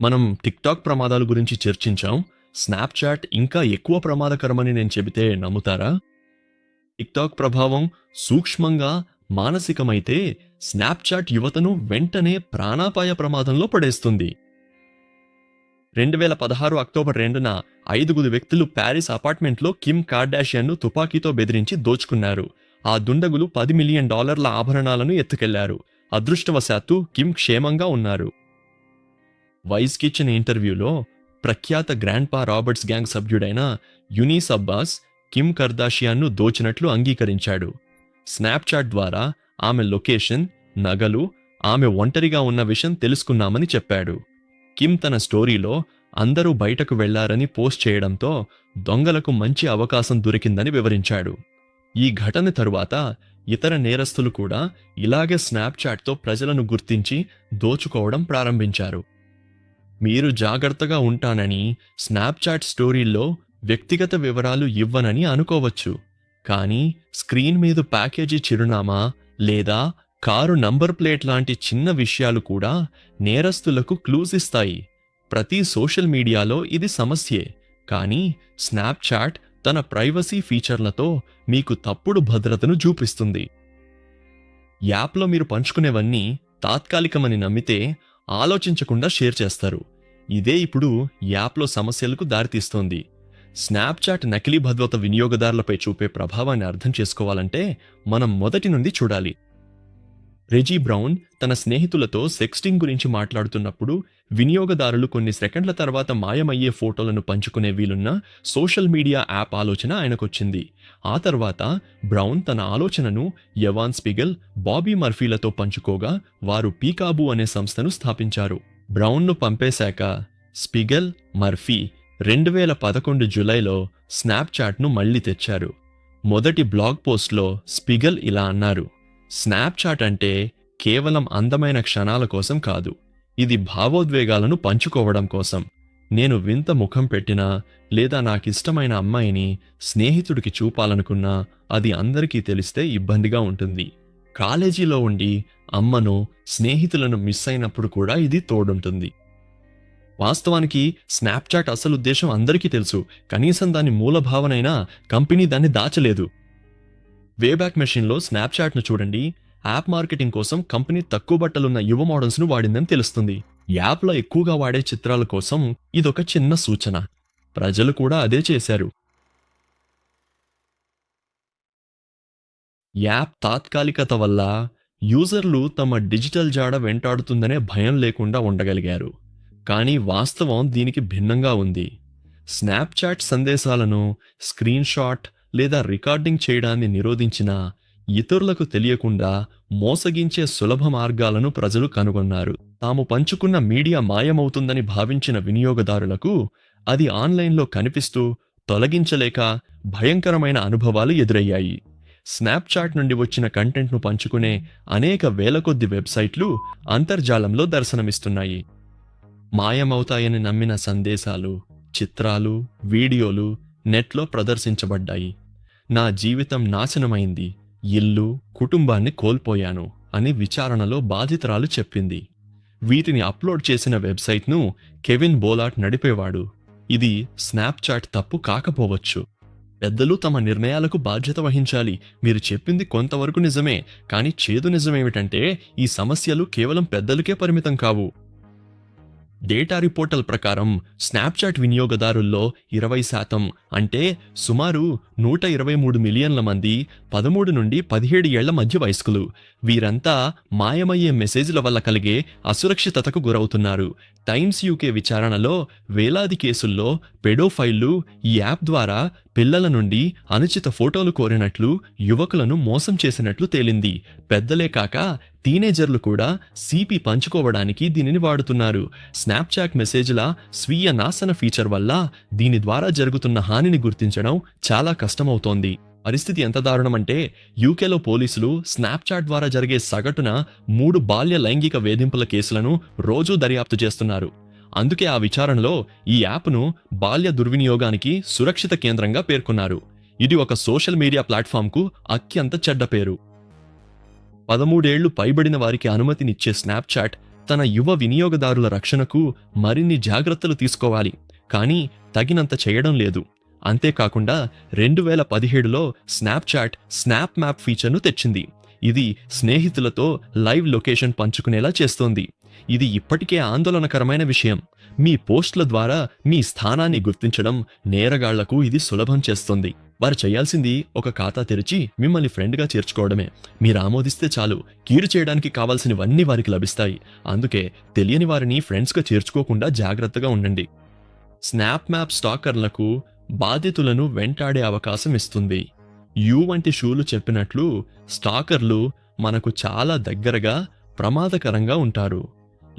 మనం టిక్టాక్ ప్రమాదాల గురించి చర్చించాం. స్నాప్చాట్ ఇంకా ఎక్కువ ప్రమాదకరమని నేను చెబితే నమ్ముతారా? టిక్టాక్ ప్రభావం సూక్ష్మంగా మానసికమైతే స్నాప్చాట్ యువతను వెంటనే ప్రాణాపాయ ప్రమాదంలో పడేస్తుంది. 2016 అక్టోబర్ 2న 5 వ్యక్తులు ప్యారిస్ అపార్ట్మెంట్లో కిమ్ కార్డాషియన్ను తుపాకీతో బెదిరించి దోచుకున్నారు. ఆ దుండగులు $10 మిలియన్ ఆభరణాలను ఎత్తుకెళ్లారు. అదృష్టవశాత్తు కిమ్ క్షేమంగా ఉన్నారు. వైస్కి ఇచ్చిన ఇంటర్వ్యూలో ప్రఖ్యాత గ్రాండ్ పా రాబర్ట్స్ గ్యాంగ్ సభ్యుడైన యునీస్ అబ్బాస్ కిమ్ కర్దాషియాన్ను దోచినట్లు అంగీకరించాడు. స్నాప్చాట్ ద్వారా ఆమె లొకేషన్, నగలు, ఆమె ఒంటరిగా ఉన్న విషయం తెలుసుకున్నామని చెప్పాడు. కిమ్ తన స్టోరీలో అందరూ బయటకు వెళ్లారని పోస్ట్ చేయడంతో దొంగలకు మంచి అవకాశం దొరికిందని వివరించాడు. ఈ ఘటన తరువాత ఇతర నేరస్తులు కూడా ఇలాగే స్నాప్చాట్తో ప్రజలను గుర్తించి దోచుకోవడం ప్రారంభించారు. మీరు జాగ్రత్తగా ఉంటానని స్నాప్చాట్ స్టోరీల్లో వ్యక్తిగత వివరాలు ఇవ్వనని అనుకోవచ్చు. కానీ స్క్రీన్ మీద ప్యాకేజీ చిరునామా లేదా కారు నంబర్ ప్లేట్ లాంటి చిన్న విషయాలు కూడా నేరస్తులకు క్లూస్ ఇస్తాయి. ప్రతి సోషల్ మీడియాలో ఇది సమస్యే, కానీ స్నాప్చాట్ తన ప్రైవసీ ఫీచర్లతో మీకు తప్పుడు భద్రతను చూపిస్తుంది. యాప్లో మీరు పంచుకునేవన్నీ తాత్కాలికమని నమ్మితే ఆలోచించకుండా షేర్ చేస్తారు. ఇదే ఇప్పుడు యాప్లో సమస్యలకు దారితీస్తోంది. స్నాప్చాట్ నకిలీ భద్రత వినియోగదారులపై చూపే ప్రభావాన్ని అర్థం చేసుకోవాలంటే మనం మొదటి నుండి చూడాలి. రెజీ బ్రౌన్ తన స్నేహితులతో సెక్స్టింగ్ గురించి మాట్లాడుతున్నప్పుడు వినియోగదారులు కొన్ని సెకండ్ల తర్వాత మాయమయ్యే ఫోటోలను పంచుకునే వీలున్న సోషల్ మీడియా యాప్ ఆలోచన ఆయనకొచ్చింది. ఆ తర్వాత బ్రౌన్ తన ఆలోచనను యవాన్ స్పిగెల్, బాబీ మర్ఫీలతో పంచుకోగా వారు పీకాబూ అనే సంస్థను స్థాపించారు. బ్రౌన్ను పంపేశాక స్పిగెల్, మర్ఫీ 2011 జూలైలో స్నాప్చాట్ను మళ్లీ తెచ్చారు. మొదటి బ్లాగ్ పోస్ట్లో స్పిగెల్ ఇలా అన్నారు: స్నాప్చాట్ అంటే కేవలం అందమైన క్షణాల కోసం కాదు, ఇది భావోద్వేగాలను పంచుకోవడం కోసం. నేను వింత ముఖం పెట్టినా లేదా నాకిష్టమైన అమ్మాయిని స్నేహితుడికి చూపాలనుకున్నా అది అందరికీ తెలిస్తే ఇబ్బందిగా ఉంటుంది. కాలేజీలో ఉండి అమ్మను, స్నేహితులను మిస్ అయినప్పుడు కూడా ఇది తోడుంటుంది. వాస్తవానికి స్నాప్చాట్ అసలు ఉద్దేశం అందరికీ తెలుసు, కనీసం దాని మూల భావనైనా కంపెనీ దాన్ని దాచలేదు. వేబ్యాక్ మెషిన్లో స్నాప్చాట్ను చూడండి. యాప్ మార్కెటింగ్ కోసం కంపెనీ తక్కువ బట్టలున్న యువ మోడల్స్ను వాడిందని తెలుస్తుంది. యాప్లో ఎక్కువగా వాడే చిత్రాల కోసం ఇదొక చిన్న సూచన. ప్రజలు కూడా అదే చేశారు. యాప్ తాత్కాలికత వల్ల యూజర్లు తమ డిజిటల్ జాడ వెంటాడుతుందనే భయం లేకుండా ఉండగలిగారు. కానీ వాస్తవం దీనికి భిన్నంగా ఉంది. స్నాప్చాట్ సందేశాలను స్క్రీన్ షాట్ లేదా రికార్డింగ్ చేయడాన్ని నిరోధించిన ఇతరులకు తెలియకుండా మోసగించే సులభ మార్గాలను ప్రజలు కనుగొన్నారు. తాము పంచుకున్న మీడియా మాయమవుతుందని భావించిన వినియోగదారులకు అది ఆన్లైన్లో కనిపిస్తూ తొలగించలేక భయంకరమైన అనుభవాలు ఎదురయ్యాయి. స్నాప్చాట్ నుండి వచ్చిన కంటెంట్ను పంచుకునే అనేక వేల కొద్ది వెబ్సైట్లు అంతర్జాలంలో దర్శనమిస్తున్నాయి. మాయమవుతాయని నమ్మిన సందేశాలు, చిత్రాలు, వీడియోలు నెట్లో ప్రదర్శించబడ్డాయి. నా జీవితం నాశనమైంది, ఇల్లు, కుటుంబాన్ని కోల్పోయాను అని విచారణలో బాధితురాలు చెప్పింది. వీటిని అప్లోడ్ చేసిన వెబ్సైట్ను కెవిన్ బోలాట్ నడిపేవాడు. ఇది స్నాప్చాట్ తప్పు కాకపోవచ్చు. పెద్దలు తమ నిర్ణయాలకు బాధ్యత వహించాలి. మీరు చెప్పింది కొంతవరకు నిజమే, కానీ చేదు నిజమేమిటంటే ఈ సమస్యలు కేవలం పెద్దలకే పరిమితం కావు. డేటా రిపోర్టల్ ప్రకారం స్నాప్చాట్ వినియోగదారుల్లో 20% అంటే సుమారు 123 మిలియన్ల మంది 13 నుండి 17 ఏళ్ల మధ్య వయస్కులు. వీరంతా మాయమయ్యే మెసేజ్ల వల్ల కలిగే అసురక్షితతకు గురవుతున్నారు. టైమ్స్ యూకే విచారణలో వేలాది కేసుల్లో పెడోఫైళ్లు ఈ యాప్ ద్వారా పిల్లల నుండి అనుచిత ఫోటోలు కోరినట్లు, యువకులను మోసం చేసినట్లు తేలింది. పెద్దలే కాక టీనేజర్లు కూడా సిపి పంచుకోవడానికి దీనిని వాడుతున్నారు. స్నాప్చాట్ మెసేజ్ల స్వీయ నాశన ఫీచర్ వల్ల దీని ద్వారా జరుగుతున్న హానిని గుర్తించడం చాలా కష్టమవుతోంది. పరిస్థితి ఎంత దారుణమంటే యూకేలో పోలీసులు స్నాప్చాట్ ద్వారా జరిగే సగటున 3 బాల్య లైంగిక వేధింపుల కేసులను రోజూ దర్యాప్తు చేస్తున్నారు. అందుకే ఆ విచారణలో ఈ యాప్ను బాల్య దుర్వినియోగానికి సురక్షిత కేంద్రంగా పేర్కొన్నారు. ఇది ఒక సోషల్ మీడియా ప్లాట్ఫామ్కు అత్యంత చెడ్డ పేరు. 13 ఏళ్లు పైబడిన వారికి అనుమతినిచ్చే స్నాప్చాట్ తన యువ వినియోగదారుల రక్షణకు మరిన్ని జాగ్రత్తలు తీసుకోవాలి, కానీ తగినంత చేయడం లేదు. అంతేకాకుండా 2017లో స్నాప్చాట్ స్నాప్ మ్యాప్ ఫీచర్ను తెచ్చింది. ఇది స్నేహితులతో లైవ్ లొకేషన్ పంచుకునేలా చేస్తోంది. ఇది ఇప్పటికే ఆందోళనకరమైన విషయం. మీ పోస్టుల ద్వారా మీ స్థానాన్ని గుర్తించడం నేరగాళ్లకు ఇది సులభం చేస్తుంది. వారు చేయాల్సింది ఒక ఖాతా తెరిచి మిమ్మల్ని ఫ్రెండ్గా చేర్చుకోవడమే. మీరు ఆమోదిస్తే చాలు, కీడు చేయడానికి కావాల్సినవన్నీ వారికి లభిస్తాయి. అందుకే తెలియని వారిని ఫ్రెండ్స్గా చేర్చుకోకుండా జాగ్రత్తగా ఉండండి. స్నాప్ మ్యాప్ స్టాకర్లకు బాధితులను వెంటాడే అవకాశం ఇస్తుంది. యు వంటి షూలు చెప్పినట్లు స్టాకర్లు మనకు చాలా దగ్గరగా, ప్రమాదకరంగా ఉంటారు.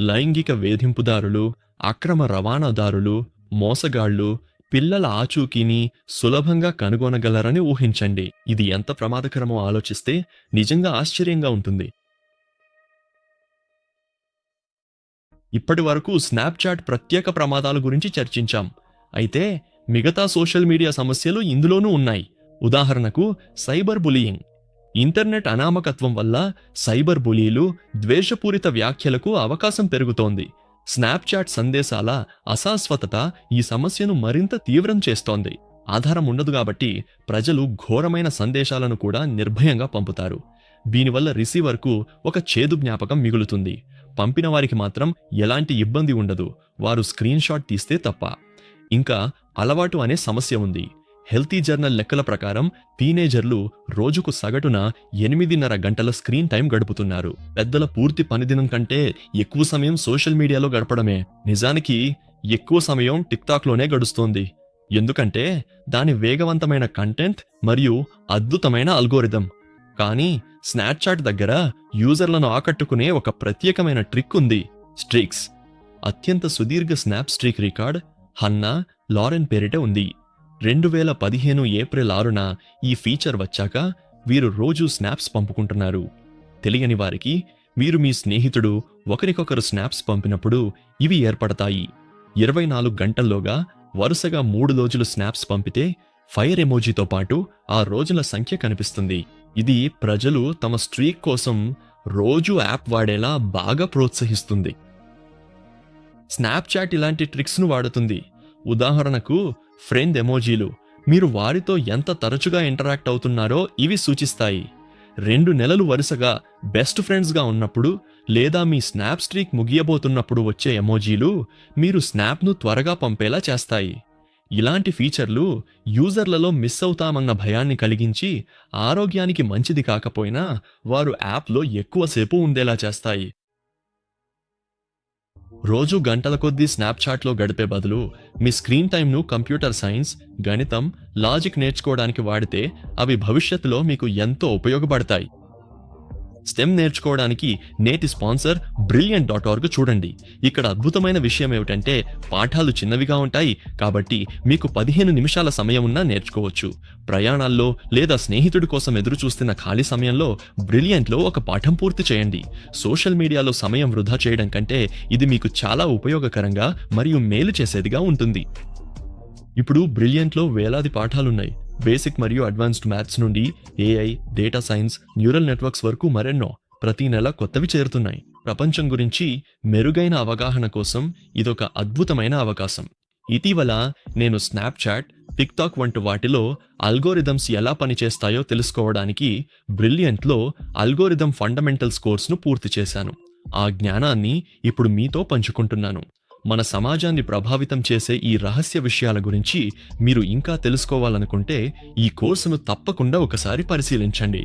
లైంగిక వేధింపుదారులు, అక్రమ రవాణాదారులు, మోసగాళ్లు పిల్లల ఆచూకీని సులభంగా కనుగొనగలరని ఊహించండి. ఇది ఎంత ప్రమాదకరమో ఆలోచిస్తే నిజంగా ఆశ్చర్యంగా ఉంటుంది. ఇప్పటి వరకు స్నాప్చాట్ ప్రత్యేక ప్రమాదాల గురించి చర్చించాం. అయితే మిగతా సోషల్ మీడియా సమస్యలు ఇందులోనూ ఉన్నాయి. ఉదాహరణకు సైబర్ బులియింగ్. ఇంటర్నెట్ అనామకత్వం వల్ల సైబర్ బులీలు, ద్వేషపూరిత వ్యాఖ్యలకు అవకాశం పెరుగుతోంది. స్నాప్చాట్ సందేశాల అశాశ్వతత ఈ సమస్యను మరింత తీవ్రం చేస్తోంది. ఆధారం ఉండదు కాబట్టి ప్రజలు ఘోరమైన సందేశాలను కూడా నిర్భయంగా పంపుతారు. దీనివల్ల రిసీవర్కు ఒక చేదు జ్ఞాపకం మిగులుతుంది. పంపిన వారికి మాత్రం ఎలాంటి ఇబ్బంది ఉండదు, వారు స్క్రీన్ షాట్ తీస్తే తప్ప. ఇంకా అలవాటు అనే సమస్య ఉంది. హెల్తీ జర్నల్ లెక్కల ప్రకారం టీనేజర్లు రోజుకు సగటున 8.5 గంటల స్క్రీన్ టైం గడుపుతున్నారు. పెద్దల పూర్తి పనిదినం కంటే ఎక్కువ సమయం సోషల్ మీడియాలో గడపడమే. నిజానికి ఎక్కువ సమయం టిక్టాక్లోనే గడుస్తోంది. ఎందుకంటే దాని వేగవంతమైన కంటెంట్ మరియు అద్భుతమైన అల్గోరిథం. కానీ స్నాప్చాట్ దగ్గర యూజర్లను ఆకట్టుకునే ఒక ప్రత్యేకమైన ట్రిక్ ఉంది, స్ట్రీక్స్. అత్యంత సుదీర్ఘ snap streak record Hannah Lauren పేరిట ఉంది. 2015 ఏప్రిల్ 6న ఈ ఫీచర్ వచ్చాక వీరు రోజూ స్నాప్స్ పంపుకుంటున్నారు. తెలియని వారికి మీరు మీ స్నేహితుడు ఒకరికొకరు స్నాప్స్ పంపినప్పుడు ఇవి ఏర్పడతాయి. 24 గంటల్లోగా వరుసగా 3 రోజులు స్నాప్స్ పంపితే ఫైర్ ఎమోజీతో పాటు ఆ రోజుల సంఖ్య కనిపిస్తుంది. ఇది ప్రజలు తమ స్ట్రీక్ కోసం రోజూ యాప్ వాడేలా బాగా ప్రోత్సహిస్తుంది. స్నాప్చాట్ ఇలాంటి ట్రిక్స్ను వాడుతుంది. ఉదాహరణకు ఫ్రెండ్ ఎమోజీలు. మీరు వారితో ఎంత తరచుగా ఇంటరాక్ట్ అవుతున్నారో ఇవి సూచిస్తాయి. 2 నెలలు వరుసగా బెస్ట్ ఫ్రెండ్స్గా ఉన్నప్పుడు లేదా మీ స్నాప్ స్ట్రీక్ ముగియబోతున్నప్పుడు వచ్చే ఎమోజీలు మీరు స్నాప్ను త్వరగా పంపేలా చేస్తాయి. ఇలాంటి ఫీచర్లు యూజర్లలో మిస్ అవుతామన్న భయాన్ని కలిగించి ఆరోగ్యానికి మంచిది కాకపోయినా వారు యాప్లో ఎక్కువసేపు ఉండేలా చేస్తాయి. రోజు గంటల కొద్దీ స్నాప్చాట్లో గడిపే బదులు మీ స్క్రీన్ టైంను కంప్యూటర్ సైన్స్, గణితం, లాజిక్ నేర్చుకోవడానికి వాడితే అవి భవిష్యత్తులో మీకు ఎంతో ఉపయోగపడతాయి. స్టెమ్ నేర్చుకోవడానికి నేటి స్పాన్సర్ brilliant.org చూడండి. ఇక్కడ అద్భుతమైన విషయం ఏమిటంటే పాఠాలు చిన్నవిగా ఉంటాయి కాబట్టి మీకు 15 నిమిషాల సమయం ఉన్నా నేర్చుకోవచ్చు. ప్రయాణాల్లో లేదా స్నేహితుడి కోసం ఎదురు చూస్తున్న ఖాళీ సమయంలో బ్రిలియంట్లో ఒక పాఠం పూర్తి చేయండి. సోషల్ మీడియాలో సమయం వృధా చేయడం కంటే ఇది మీకు చాలా ఉపయోగకరంగా మరియు మేలు చేసేదిగా ఉంటుంది. ఇప్పుడు బ్రిలియంట్లో వేలాది పాఠాలున్నాయి. బేసిక్ మరియు అడ్వాన్స్డ్ మ్యాథ్స్ నుండి AI, data science, neural networks వరకు మరెన్నో. ప్రతి నెల కొత్తవి చేరుతున్నాయి. ప్రపంచం గురించి మెరుగైన అవగాహన కోసం ఇదొక అద్భుతమైన అవకాశం. ఇటీవల నేను స్నాప్చాట్, టిక్టాక్ వంటి వాటిలో అల్గోరిథమ్స్ ఎలా పనిచేస్తాయో తెలుసుకోవడానికి బ్రిలియంట్లో అల్గోరిథం ఫండమెంటల్స్ కోర్సును పూర్తి చేశాను. ఆ జ్ఞానాన్ని ఇప్పుడు మీతో పంచుకుంటున్నాను. మన సమాజాన్ని ప్రభావితం చేసే ఈ రహస్య విషయాల గురించి మీరు ఇంకా తెలుసుకోవాలనుకుంటే ఈ కోర్సును తప్పకుండా ఒకసారి పరిశీలించండి.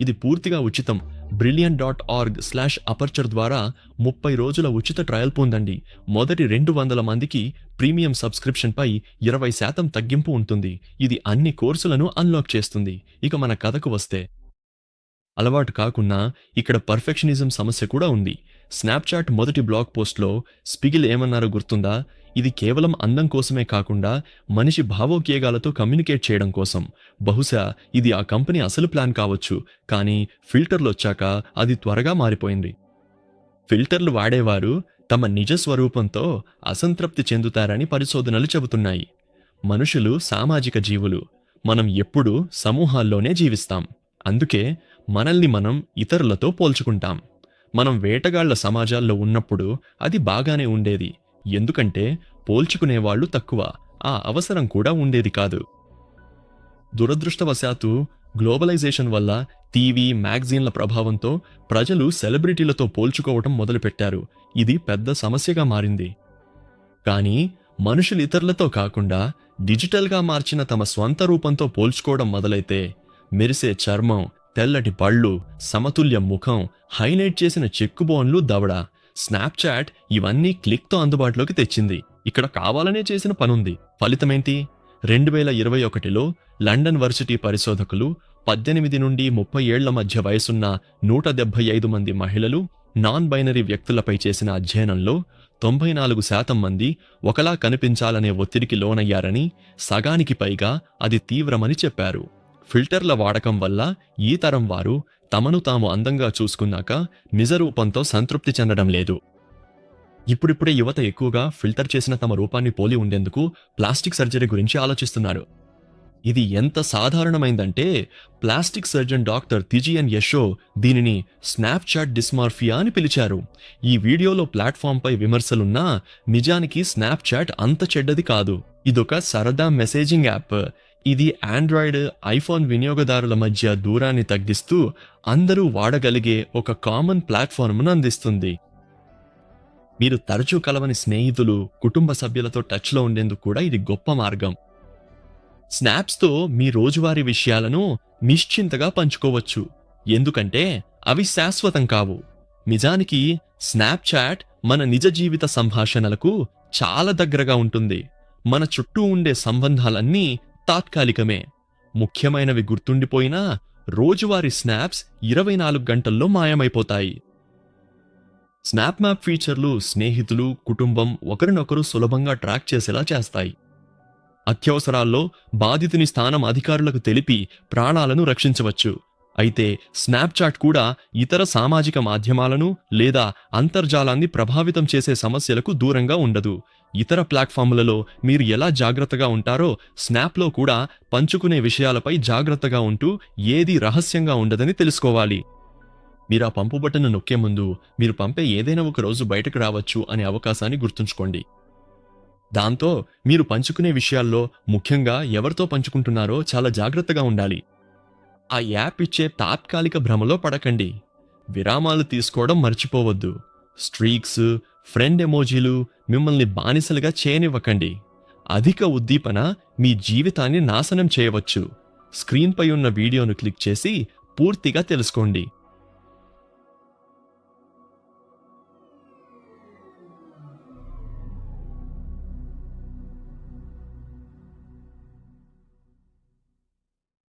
ఇది పూర్తిగా ఉచితం. brilliant.org/aperture ద్వారా 30 రోజుల ఉచిత ట్రయల్ పొందండి. మొదటి 200 మందికి ప్రీమియం సబ్స్క్రిప్షన్పై 20% తగ్గింపు ఉంటుంది. ఇది అన్ని కోర్సులను అన్లాక్ చేస్తుంది. ఇక మన కథకు వస్తే, అలవాటు కాకున్నా ఇక్కడ పర్ఫెక్షనిజం సమస్య కూడా ఉంది. స్నాప్చాట్ మొదటి బ్లాగ్ పోస్ట్లో స్పిగిల్ ఏమన్నారో గుర్తుందా? ఇది కేవలం అందం కోసమే కాకుండా మనిషి భావోద్వేగాలతో కమ్యూనికేట్ చేయడం కోసం. బహుశా ఇది ఆ కంపెనీ అసలు ప్లాన్ కావచ్చు, కానీ ఫిల్టర్లు వచ్చాక అది త్వరగా మారిపోయింది. ఫిల్టర్లు వాడేవారు తమ నిజ స్వరూపంతో అసంతృప్తి చెందుతారని పరిశోధనలు చెబుతున్నాయి. మనుషులు సామాజిక జీవులు. మనం ఎప్పుడూ సమూహాల్లోనే జీవిస్తాం. అందుకే మనల్ని మనం ఇతరులతో పోల్చుకుంటాం. మనం వేటగాళ్ల సమాజాల్లో ఉన్నప్పుడు అది బాగానే ఉండేది. ఎందుకంటే పోల్చుకునేవాళ్లు తక్కువ, ఆ అవసరం కూడా ఉండేది కాదు. దురదృష్టవశాత్తు గ్లోబలైజేషన్ వల్ల టీవీ, మ్యాగజీన్ల ప్రభావంతో ప్రజలు సెలబ్రిటీలతో పోల్చుకోవటం మొదలుపెట్టారు. ఇది పెద్ద సమస్యగా మారింది. కానీ మనుషులు ఇతరులతో కాకుండా డిజిటల్గా మార్చిన తమ స్వంత రూపంతో పోల్చుకోవడం మొదలైతే మెరిసే చర్మం, తెల్లటి పళ్ళు, సమతుల్య ముఖం, హైలైట్ చేసిన చెక్కు బోన్లు, దవడ, స్నాప్చాట్ ఇవన్నీ క్లిక్తో అందుబాటులోకి తెచ్చింది. ఇక్కడ కావాలనే చేసిన పనుంది. ఫలితమేంటి? 2021లో లండన్ వర్సిటీ పరిశోధకులు 18 నుండి 30 ఏళ్ల మధ్య వయసున్న 175 మంది మహిళలు, నాన్ బైనరీ వ్యక్తులపై చేసిన అధ్యయనంలో 94% మంది ఒకలా కనిపించాలనే ఒత్తిడికి లోనయ్యారని, సగానికి పైగా అది తీవ్రమని చెప్పారు. ఫిల్టర్ల వాడకం వల్ల ఈ తరం వారు తమను తాము అందంగా చూసుకున్నాక నిజ రూపంతో సంతృప్తి చెందడం లేదు. ఇప్పుడిప్పుడే యువత ఎక్కువగా ఫిల్టర్ చేసిన తమ రూపాన్ని పోలి ఉండేందుకు ప్లాస్టిక్ సర్జరీ గురించి ఆలోచిస్తున్నారు. ఇది ఎంత సాధారణమైందంటే ప్లాస్టిక్ సర్జన్ డాక్టర్ తిజియన్ యశో దీనిని స్నాప్చాట్ డిస్మార్ఫియా అని పిలిచారు. ఈ వీడియోలో ప్లాట్ఫామ్పై విమర్శలున్నా నిజానికి స్నాప్చాట్ అంత చెడ్డది కాదు. ఇదొక సరదా మెసేజింగ్ యాప్. ఇది ఆండ్రాయిడ్, ఐఫోన్ వినియోగదారుల మధ్య దూరాన్ని తగ్గిస్తూ అందరూ వాడగలిగే ఒక కామన్ ప్లాట్ఫామ్ను అందిస్తుంది. మీరు తరచూ కలవని స్నేహితులు, కుటుంబ సభ్యులతో టచ్లో ఉండేందుకు కూడా ఇది గొప్ప మార్గం. స్నాప్స్తో మీ రోజువారీ విషయాలను నిశ్చింతగా పంచుకోవచ్చు, ఎందుకంటే అవి శాశ్వతం కావు. నిజానికి స్నాప్చాట్ మన నిజ జీవిత సంభాషణలకు చాలా దగ్గరగా ఉంటుంది. మన చుట్టూ ఉండే సంబంధాలన్నీ తాత్కాలికమే. ముఖ్యమైనవి గుర్తుండిపోయినా రోజువారీ స్నాప్స్ 24 గంటల్లో మాయమైపోతాయి. స్నాప్ మ్యాప్ ఫీచర్లు స్నేహితులు, కుటుంబం ఒకరినొకరు సులభంగా ట్రాక్ చేసేలా చేస్తాయి. అత్యవసరాల్లో బాధితుని స్థానం అధికారులకు తెలిపి ప్రాణాలను రక్షించవచ్చు. అయితే స్నాప్చాట్ కూడా ఇతర సామాజిక మాధ్యమాలను లేదా అంతర్జాలాన్ని ప్రభావితం చేసే సమస్యలకు దూరంగా ఉండదు. ఇతర ప్లాట్ఫామ్లలో మీరు ఎలా జాగ్రత్తగా ఉంటారో స్నాప్లో కూడా పంచుకునే విషయాలపై జాగ్రత్తగా ఉంటూ ఏదీ రహస్యంగా ఉండదని తెలుసుకోవాలి. మీరు ఆ పంపు బటన్ నొక్కే ముందు మీరు పంపే ఏదైనా ఒక రోజు బయటకు రావచ్చు అనే అవకాశాన్ని గుర్తుంచుకోండి. దాంతో మీరు పంచుకునే విషయాల్లో ముఖ్యంగా ఎవరితో పంచుకుంటున్నారో చాలా జాగ్రత్తగా ఉండాలి. ఆ యాప్ ఇచ్చే తాత్కాలిక భ్రమలో పడకండి. విరామాలు తీసుకోవడం మర్చిపోవద్దు. స్ట్రీక్స్, ఫ్రెండ్ ఎమోజీలు మిమ్మల్ని బానిసలుగా చేయనివ్వకండి. అధిక ఉద్దీపన మీ జీవితాన్ని నాశనం చేయవచ్చు. స్క్రీన్పై ఉన్న వీడియోను క్లిక్ చేసి పూర్తిగా తెలుసుకోండి.